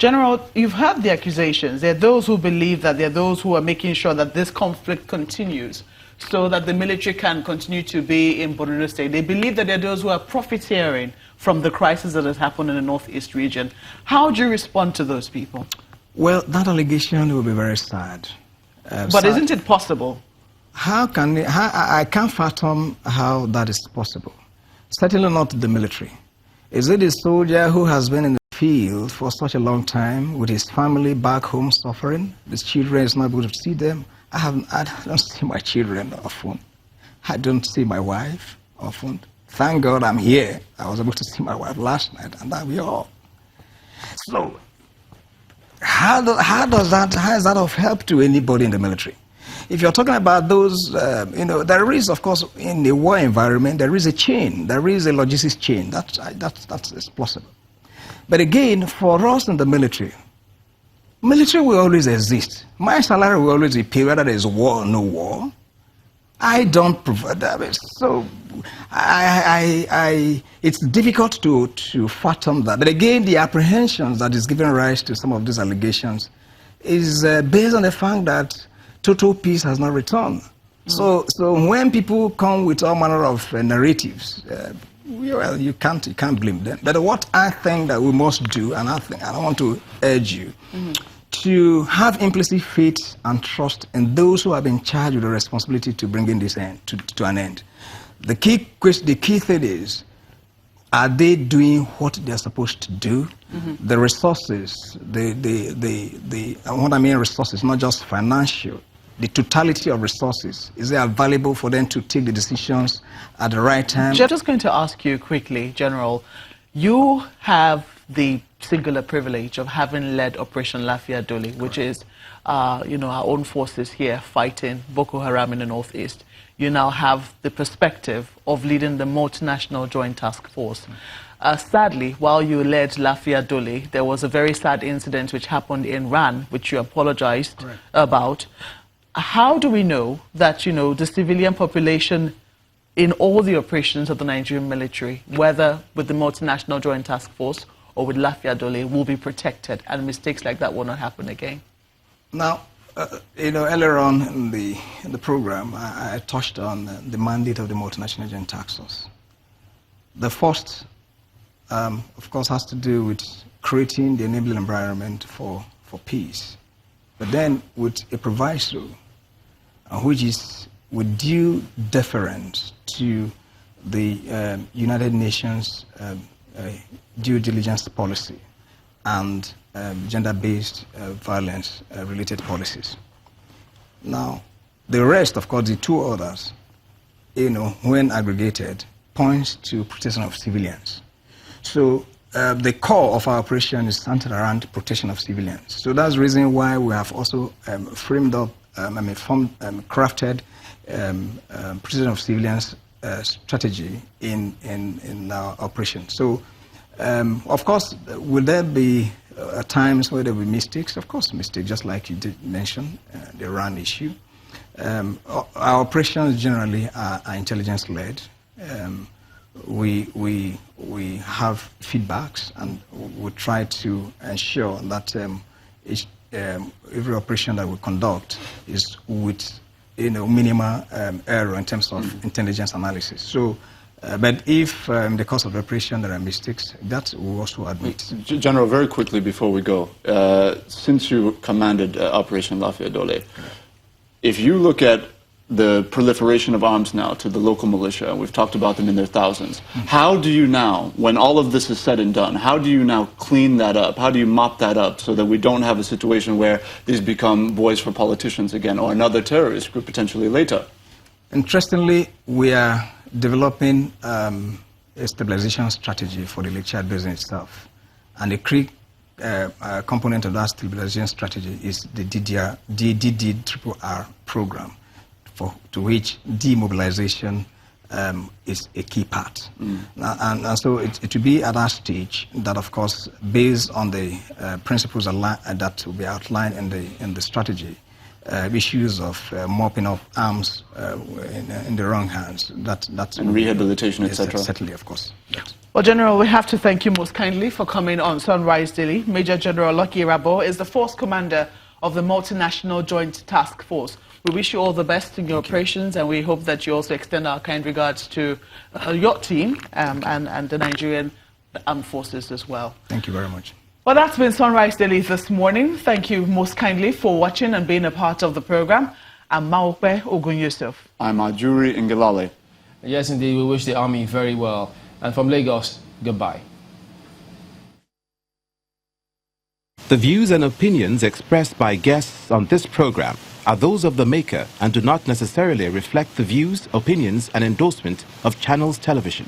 General, you've heard the accusations. There are those who believe that there are those who are making sure that this conflict continues so that the military can continue to be in Borno State. They believe that there are those who are profiteering from the crisis that has happened in the Northeast region. How do you respond to those people? Well, that allegation will be very sad. But isn't it possible? I can't fathom how that is possible. Certainly not the military. Is it a soldier who has been in the field for such a long time with his family back home suffering? His children is not able to see them. I don't see my children often. I don't see my wife often. Thank God I'm here. I was able to see my wife last night, and that we all. So, how is that of help to anybody in the military? If you're talking about those, there is, of course, in the war environment, there is a chain, there is a logistics chain. That's possible. But again, for us in the military will always exist. My salary will always be paid whether there is war or no war. I don't provide that. So it's difficult to fathom that. But again, the apprehensions that is giving rise to some of these allegations is based on the fact that total peace has not returned. So when people come with all manner of narratives, well, you can't blame them. But what I think that we must do, and I want to urge you, to have implicit faith and trust in those who have been charged with the responsibility to bringing this end to an end. The key thing is, are they doing what they're supposed to do? The resources, and what I mean resources, not just financial, the totality of resources, is it available for them to take the decisions at the right time? I'm just going to ask you quickly, General, you have the singular privilege of having led Operation Lafia Dole, which is, our own forces here fighting Boko Haram in the Northeast. You now have the perspective of leading the multinational joint task force. Sadly, while you led Lafia Dole, there was a very sad incident which happened in Ran, which you apologized about. How do we know that, the civilian population in all the operations of the Nigerian military, whether with the multinational joint task force or with Lafia Dole, will be protected and mistakes like that will not happen again? Now, earlier on in the program, I touched on the mandate of the multinational joint task force. The first, of course, has to do with creating the enabling environment for peace, but then with a proviso, which is with due deference to the United Nations due diligence policy and gender-based violence-related policies. Now, the rest, of course, the two others, when aggregated, points to protection of civilians. So the core of our operation is centered around protection of civilians. So that's the reason why we have also framed up, crafted protection of civilians strategy in our operation. So, of course, will there be times where there will be mistakes? Of course, mistakes, just like you did mention, the Iran issue. Our operations generally are intelligence-led. We have feedbacks, and we try to ensure that every operation that we conduct is with minimal error in terms of intelligence analysis. So, but if in the course of the operation there are mistakes, that we also admit. General, very quickly before we go, since you commanded Operation Lafia Dole, if you look at the proliferation of arms now to the local militia, we've talked about them in their thousands, how do you now, when all of this is said and done, how do you now clean that up? How do you mop that up so that we don't have a situation where these become boys for politicians again, or another terrorist group potentially later? Interestingly, we are developing a stabilization strategy for the Lake Chad Basin itself. And the key component of that stabilization strategy is the DDRRR program, to which demobilization is a key part. And so it will be at that stage that, of course, based on the principles that will be outlined in the strategy, issues of mopping up arms in the wrong hands. That's and rehabilitation, yes, etc. Certainly, of course. Yes. Well, General, we have to thank you most kindly for coming on Sunrise Daily. Major General Lucky Irabor is the Force Commander of the Multinational Joint Task Force. We wish you all the best in your operations, and we hope that you also extend our kind regards to your team and the Nigerian Armed Forces as well. Thank you very much. Well, that's been Sunrise Daily this morning. Thank you most kindly for watching and being a part of the program. I'm Maokbe Ogun Yusuf. I'm Ajuri Ngelale. Yes, indeed, we wish the Army very well. And from Lagos, goodbye. The views and opinions expressed by guests on this program are those of the maker and do not necessarily reflect the views, opinions, and endorsement of Channels Television.